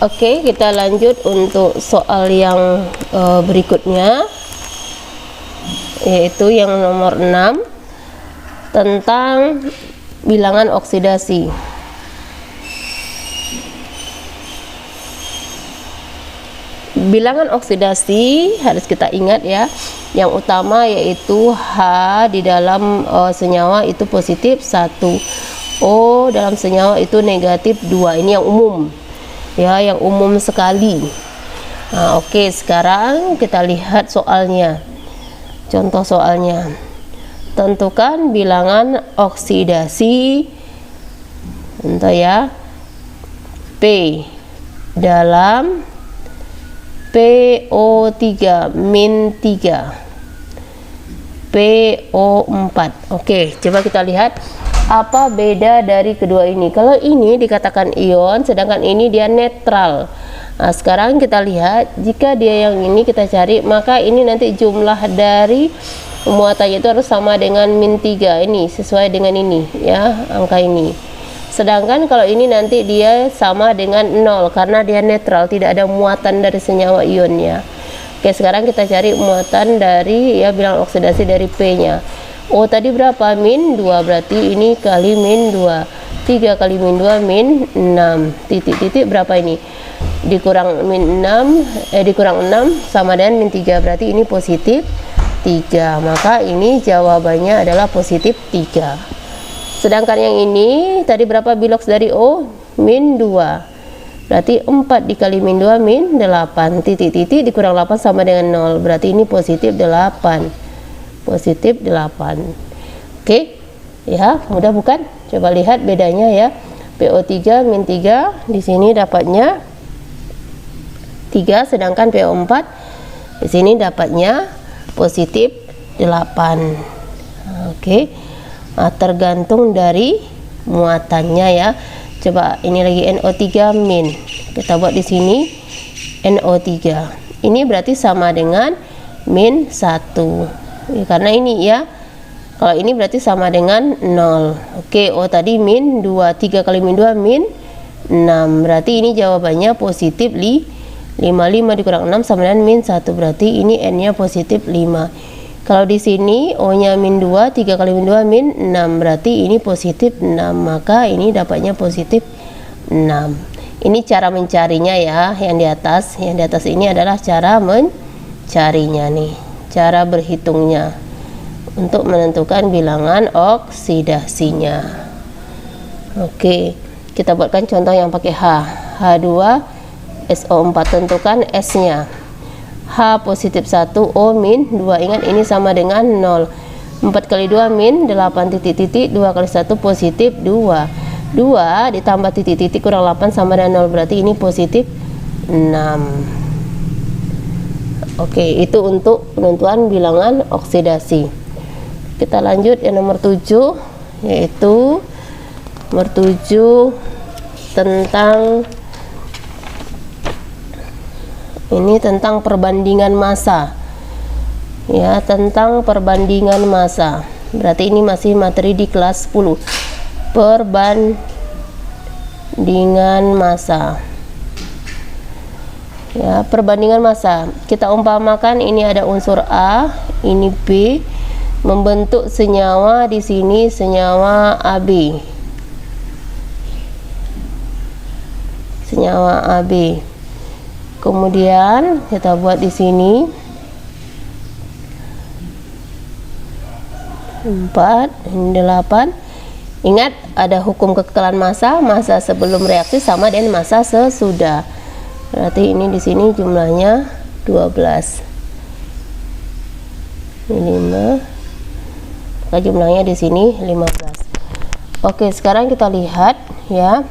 Oke, kita lanjut untuk soal yang berikutnya, yaitu yang nomor 6 tentang bilangan oksidasi. Bilangan oksidasi harus kita ingat ya, yang utama yaitu H di dalam senyawa itu positif 1, O dalam senyawa itu negatif 2. Ini yang umum ya, yang umum sekali. Nah, oke, sekarang kita lihat soalnya. Contoh soalnya, tentukan bilangan oksidasi untuk ya P dalam PO3 min 3 PO4. Oke, coba kita lihat apa beda dari kedua ini. Kalau ini dikatakan ion, sedangkan ini dia netral. Nah, sekarang kita lihat, jika dia yang ini kita cari, maka ini nanti jumlah dari muatannya itu harus sama dengan min 3. Ini sesuai dengan ini ya, angka ini. Sedangkan kalau ini nanti dia sama dengan 0 karena dia netral, tidak ada muatan dari senyawa ionnya. Oke, sekarang kita cari muatan dari ya bilangan oksidasi dari P-nya. Oh, tadi berapa? Min 2, berarti ini kali min 2. 3 kali min 2 min 6. Titik-titik berapa ini? Dikurang min 6, dikurang 6 sama dengan min 3, berarti ini positif 3. Maka ini jawabannya adalah positif 3. Sedangkan yang ini tadi berapa biloks dari O? Min 2. Berarti 4 dikali min 2 min 8. Titik-titik dikurang 8 sama dengan 0. Berarti ini positif 8. Positif 8. Oke. Ya, mudah bukan? Coba lihat bedanya ya. PO3 min 3 di sini dapatnya 3, sedangkan PO4 di sini dapatnya positif 8. Oke. Nah, tergantung dari muatannya ya. Coba ini lagi NO3 min. Kita buat di sini NO3. Ini berarti sama dengan min 1. Ya, karena ini ya. Kalau ini berarti sama dengan 0. Oke, O tadi min 2, 3 kali min 2 min 6. Berarti ini jawabannya positif 5 dikurang 6 sama dengan min 1. Berarti ini N-nya positif 5. Kalau di sini O-nya min 2, 3 kali min 2 min 6. Berarti ini positif 6. Maka ini dapatnya positif 6. Ini cara mencarinya ya, yang di atas. Yang di atas ini adalah cara mencarinya nih. Cara berhitungnya untuk menentukan bilangan oksidasinya. Oke, kita buatkan contoh yang pakai H. H2SO4, tentukan S-nya. H positif 1, O min 2. Ingat ini sama dengan 0. 4 kali 2 min 8 titik-titik, 2 kali 1 positif 2. 2 ditambah titik-titik kurang 8 sama dengan 0. Berarti ini positif 6. Oke, itu untuk penentuan bilangan oksidasi. Kita lanjut yang nomor 7, yaitu nomor 7 tentang ini tentang perbandingan massa. Ya, tentang perbandingan massa. Berarti ini masih materi di kelas 10. Perbandingan massa. Ya, perbandingan massa. Kita umpamakan ini ada unsur A, ini B, membentuk senyawa di sini senyawa AB. Senyawa AB. Kemudian kita buat di sini 4, ini 8. Ingat ada hukum kekekalan massa, massa sebelum reaksi sama dengan massa sesudah. Berarti ini di sini jumlahnya 12. Ini 5. Maka jumlahnya di sini 15. Oke, sekarang kita lihat ya.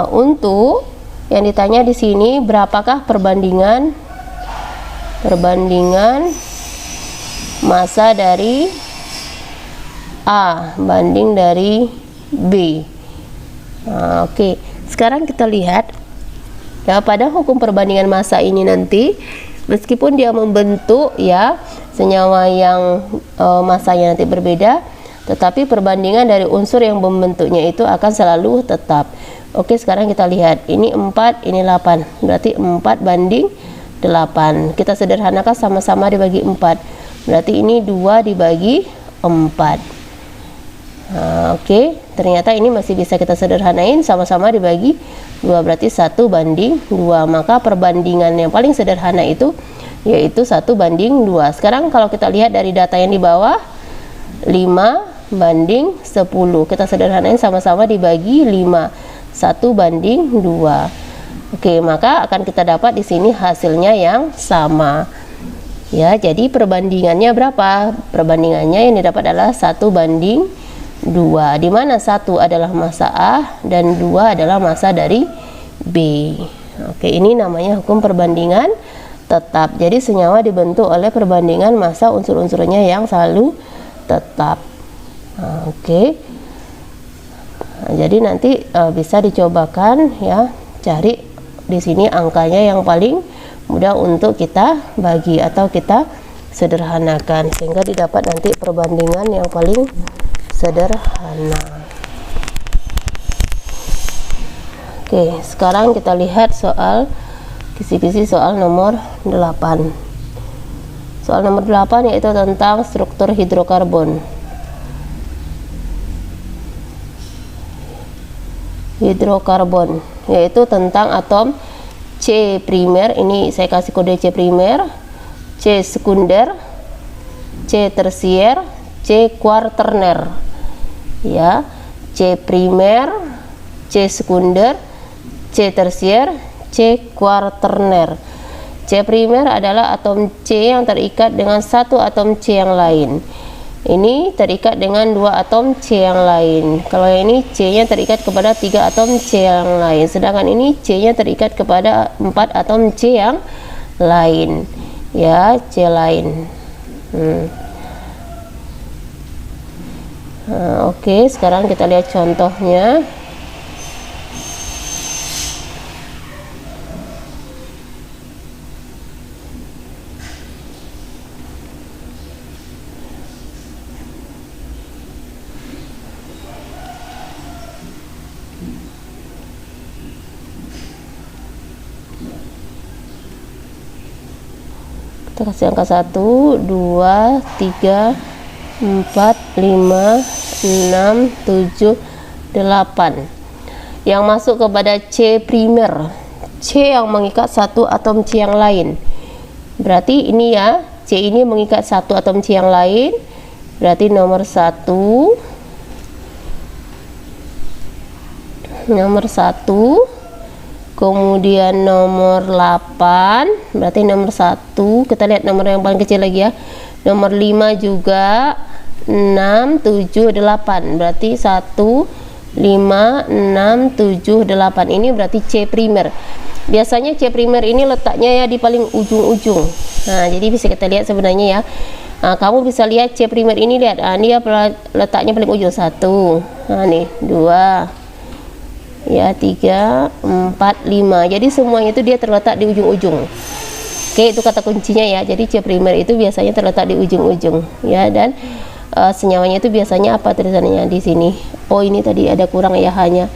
Untuk yang ditanya di sini, berapakah perbandingan massa dari A banding dari B. Oke, sekarang kita lihat ya, pada hukum perbandingan massa ini nanti meskipun dia membentuk ya senyawa yang massanya nanti berbeda, tetapi perbandingan dari unsur yang membentuknya itu akan selalu tetap. Oke, sekarang kita lihat, ini 4, ini 8, berarti 4 banding 8. Kita sederhanakan, sama-sama dibagi 4, berarti ini 2 dibagi 4. Oke, ternyata ini masih bisa kita sederhanain, sama-sama dibagi 2, berarti 1 banding 2. Maka perbandingan yang paling sederhana itu yaitu 1 banding 2. Sekarang kalau kita lihat dari data yang di bawah, 5 banding 10. Kita sederhanain, sama-sama dibagi 5, 1 banding 2. Oke, maka akan kita dapat di sini hasilnya yang sama. Ya, jadi perbandingannya berapa? Perbandingannya yang didapat adalah 1 banding 2, di mana 1 adalah massa A dan 2 adalah massa dari B. Oke, ini namanya hukum perbandingan tetap. Jadi senyawa dibentuk oleh perbandingan massa unsur-unsurnya yang selalu tetap. Oke. Jadi nanti bisa dicobakan ya, cari di sini angkanya yang paling mudah untuk kita bagi atau kita sederhanakan sehingga didapat nanti perbandingan yang paling sederhana. Oke, sekarang kita lihat soal kisi-kisi soal nomor 8. Soal nomor 8 yaitu tentang struktur hidrokarbon. Hidrokarbon yaitu tentang atom C primer, ini saya kasih kode C primer, C sekunder, C tersier, C kuarterner. Ya, C primer, C sekunder, C tersier, C kuarterner. C primer adalah atom C yang terikat dengan satu atom C yang lain. Ini terikat dengan 2 atom C yang lain. Kalau yang ini C-nya terikat kepada 3 atom C yang lain. Sedangkan ini C-nya terikat kepada 4 atom C yang lain. Ya, C lain. Oke, sekarang kita lihat contohnya. Kita kasih angka 1, 2, 3, 4, 5, 6, 7, 8 yang masuk kepada C primer, C yang mengikat satu atom C yang lain. Berarti ini ya, C ini mengikat satu atom C yang lain, berarti nomor 1, kemudian nomor 8, berarti nomor 1, kita lihat nomor yang paling kecil lagi ya, nomor 5 juga, 6, 7, 8, berarti 1, 5, 6, 7, 8, ini berarti C primer. Biasanya C primer ini letaknya ya di paling ujung-ujung. Nah, jadi bisa kita lihat sebenarnya ya, kamu bisa lihat C primer ini, lihat, dia letaknya paling ujung, 1, nah nih 2, ya 3, 4, 5, jadi semuanya itu dia terletak di ujung-ujung. Oke, itu kata kuncinya ya. Jadi C primer itu biasanya terletak di ujung-ujung ya, dan senyawanya itu biasanya apa tulisannya di sini? Oh, ini tadi ada kurang ya, hanya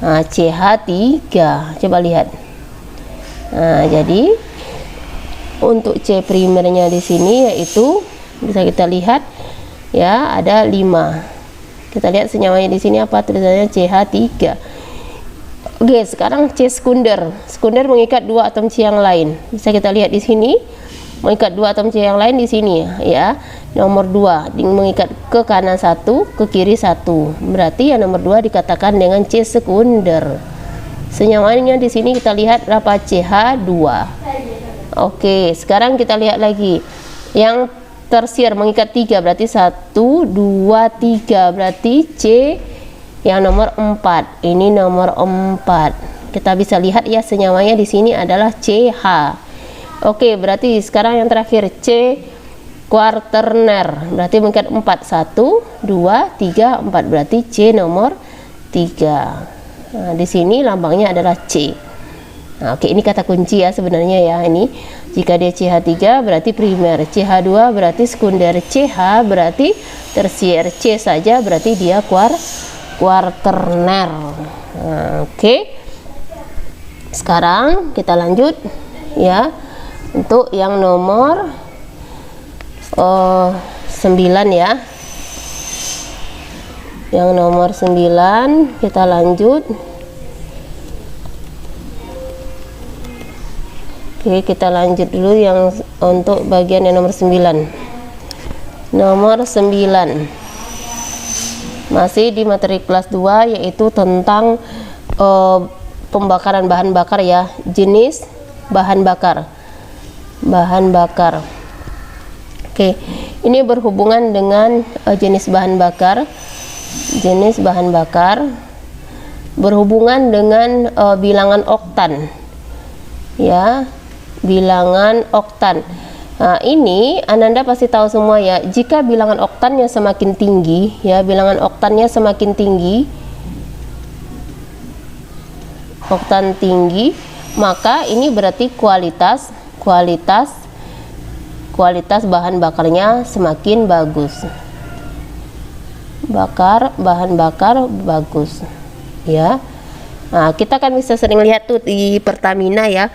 CH3. Coba lihat. Nah, jadi untuk C primernya di sini yaitu bisa kita lihat ya, ada 5. Kita lihat senyawanya di sini apa tulisannya? CH3. Oke, sekarang C sekunder. Sekunder mengikat 2 atom C yang lain. Bisa kita lihat di sini, mengikat 2 atom C yang lain di sini ya. Nomor 2 mengikat ke kanan 1, ke kiri 1. Berarti yang nomor 2 dikatakan dengan C sekunder. Senyawanya di sini kita lihat berapa? CH2. Oke, sekarang kita lihat lagi. Yang tersier mengikat 3, berarti 1, 2, 3, berarti C yang nomor 4. Ini nomor 4. Kita bisa lihat ya, senyawanya di sini adalah CH. Oke, berarti sekarang yang terakhir C kuarterner. Berarti mengikat 4, 1, 2, 3, 4. Berarti C nomor 3. Nah, di sini lambangnya adalah C. Nah, oke, ini kata kunci ya sebenarnya ya. Ini Jika dia CH3 berarti primer, CH2 berarti sekunder, CH berarti tersier, C saja berarti dia kuaterner. Oke. Sekarang kita lanjut ya untuk yang nomor 9 ya. Yang nomor 9 kita lanjut. Oke, kita lanjut dulu yang untuk bagian yang nomor 9. Nomor 9 masih di materi kelas 2, yaitu tentang pembakaran bahan bakar ya, jenis bahan bakar. Oke, ini berhubungan dengan jenis bahan bakar. Jenis bahan bakar berhubungan dengan bilangan oktan ya, bilangan oktan. Nah, ini Ananda pasti tahu semua ya, jika bilangan oktannya semakin tinggi ya, bilangan oktannya semakin tinggi, oktan tinggi, maka ini berarti kualitas bahan bakarnya semakin bagus. Bahan bakar bagus ya. Nah, kita kan bisa sering lihat tuh di Pertamina ya,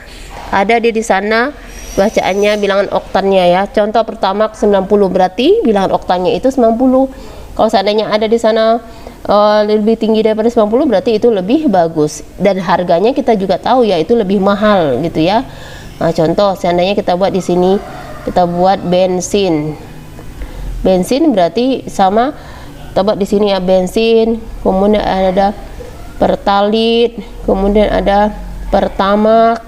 ada di sana bacaannya bilangan oktannya ya. Contoh pertama 90, berarti bilangan oktannya itu 90. Kalau seandainya ada di sana lebih tinggi daripada 90, berarti itu lebih bagus, dan harganya kita juga tahu ya, itu lebih mahal gitu ya. Nah, contoh seandainya kita buat di sini, kita buat bensin berarti sama, kita buat di sini ya bensin, kemudian ada pertalit, kemudian ada pertamak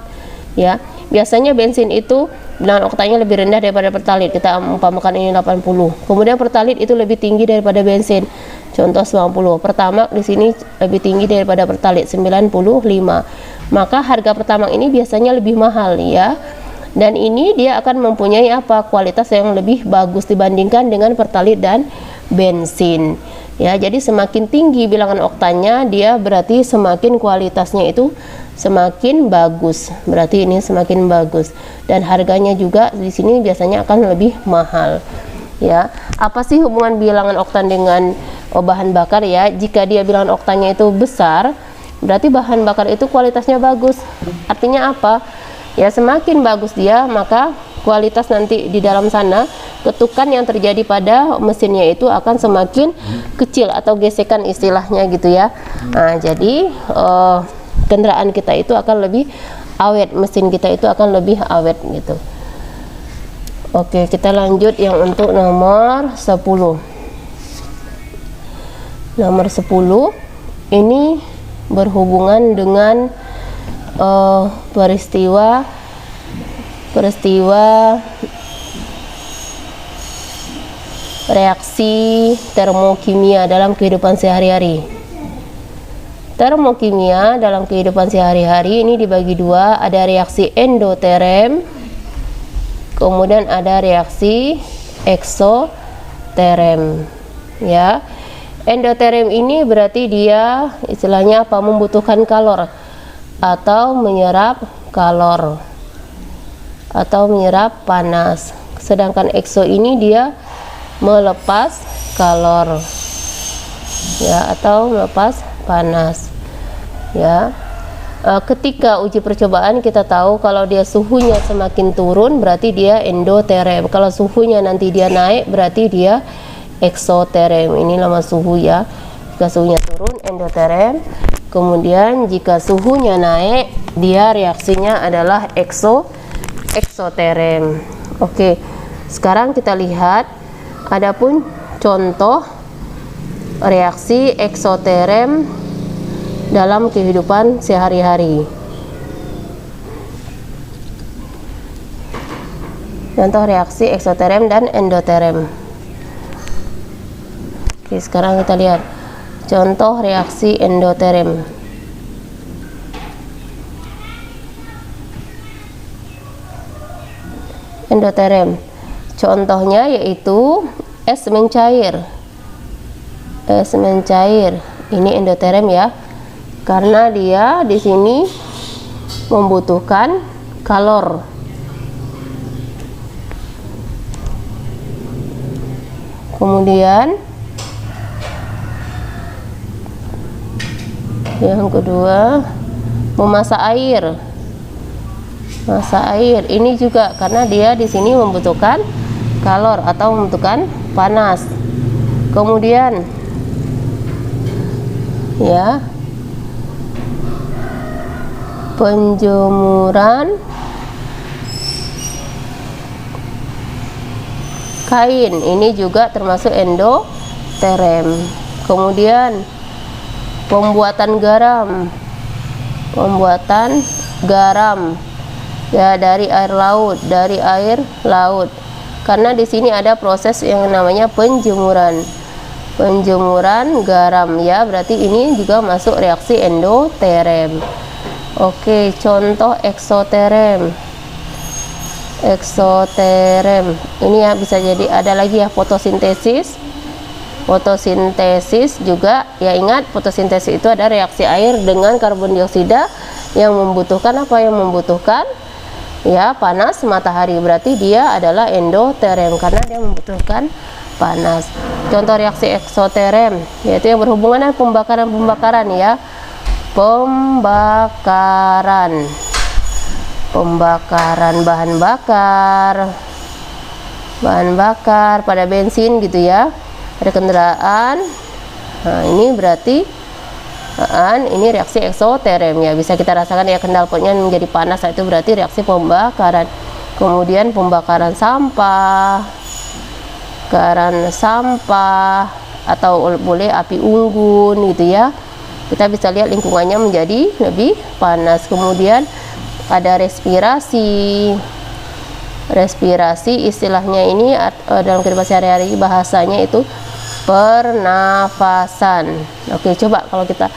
ya. Biasanya bensin itu bilangan oktannya lebih rendah daripada pertalit, kita umpamakan ini 80, kemudian pertalit itu lebih tinggi daripada bensin, contoh 90. Pertamak di sini lebih tinggi daripada pertalit 95, maka harga pertamak ini biasanya lebih mahal ya, dan ini dia akan mempunyai kualitas yang lebih bagus dibandingkan dengan pertalit dan bensin ya. Jadi semakin tinggi bilangan oktannya, dia berarti semakin kualitasnya itu semakin bagus, berarti ini semakin bagus, dan harganya juga di sini biasanya akan lebih mahal ya. Apa sih hubungan bilangan oktan dengan bahan bakar ya? Jika dia bilangan oktannya itu besar, berarti bahan bakar itu kualitasnya bagus. Artinya apa ya? Semakin bagus dia, maka kualitas nanti di dalam sana, ketukan yang terjadi pada mesinnya itu akan semakin kecil atau gesekan istilahnya gitu ya. Nah, jadi kendaraan kita itu akan lebih awet, mesin kita itu akan lebih awet gitu. Oke, kita lanjut yang untuk nomor 10. Nomor 10 ini berhubungan dengan peristiwa reaksi termokimia dalam kehidupan sehari-hari. Termokimia dalam kehidupan sehari-hari ini dibagi dua, ada reaksi endoterem, kemudian ada reaksi eksoterem ya. Endoterem ini berarti dia istilahnya membutuhkan kalor atau menyerap kalor atau menyerap panas, sedangkan ekso ini dia melepas kalor ya, atau melepas panas ya. Ketika uji percobaan kita tahu kalau dia suhunya semakin turun berarti dia endoterem, kalau suhunya nanti dia naik berarti dia eksoterem. Ini nama suhu ya. Jika suhunya turun endoterem, kemudian jika suhunya naik dia reaksinya adalah eksoterem. Oke, sekarang kita lihat adapun contoh reaksi eksoterem dalam kehidupan sehari-hari. Contoh reaksi eksoterem dan endoterem. Oke, sekarang kita lihat contoh reaksi endoterem. Endoterem contohnya yaitu es mencair. Es mencair ini endoterem ya, karena dia di sini membutuhkan kalor Kemudian yang kedua, memasak air. Masak air ini juga karena dia di sini membutuhkan kalor atau membutuhkan panas. Kemudian ya, penjemuran kain ini juga termasuk endoterem. Kemudian pembuatan garam ya dari air laut, karena di sini ada proses yang namanya penjemuran garam ya, berarti ini juga masuk reaksi endoterem. Oke, contoh eksoterem ini ya, bisa jadi ada lagi ya fotosintesis juga ya. Ingat, fotosintesis itu ada reaksi air dengan karbon dioksida yang membutuhkan ya panas matahari, berarti dia adalah endoterem karena dia membutuhkan panas. Contoh reaksi eksoterem yaitu yang berhubungan dengan pembakaran ya, pembakaran bahan bakar pada bensin gitu ya, ada kendaraan. Nah, ini berarti ini reaksi eksoterem ya, bisa kita rasakan ya, knalpotnya menjadi panas, itu berarti reaksi pembakaran. Kemudian pembakaran sampah atau boleh api unggun gitu ya, kita bisa lihat lingkungannya menjadi lebih panas. Kemudian ada respirasi istilahnya ini dalam kehidupan sehari-hari bahasanya itu pernafasan. Oke, coba kalau kita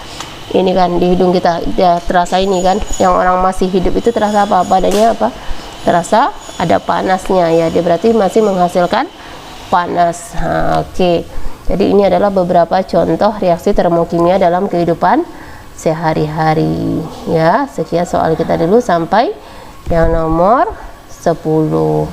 ini kan di hidung kita ya terasa ini kan, yang orang masih hidup itu terasa apa? Badannya apa? Terasa ada panasnya ya, dia berarti masih menghasilkan panas. Nah, oke. Jadi ini adalah beberapa contoh reaksi termokimia dalam kehidupan sehari-hari ya. Sekian soal kita dulu sampai yang nomor 10.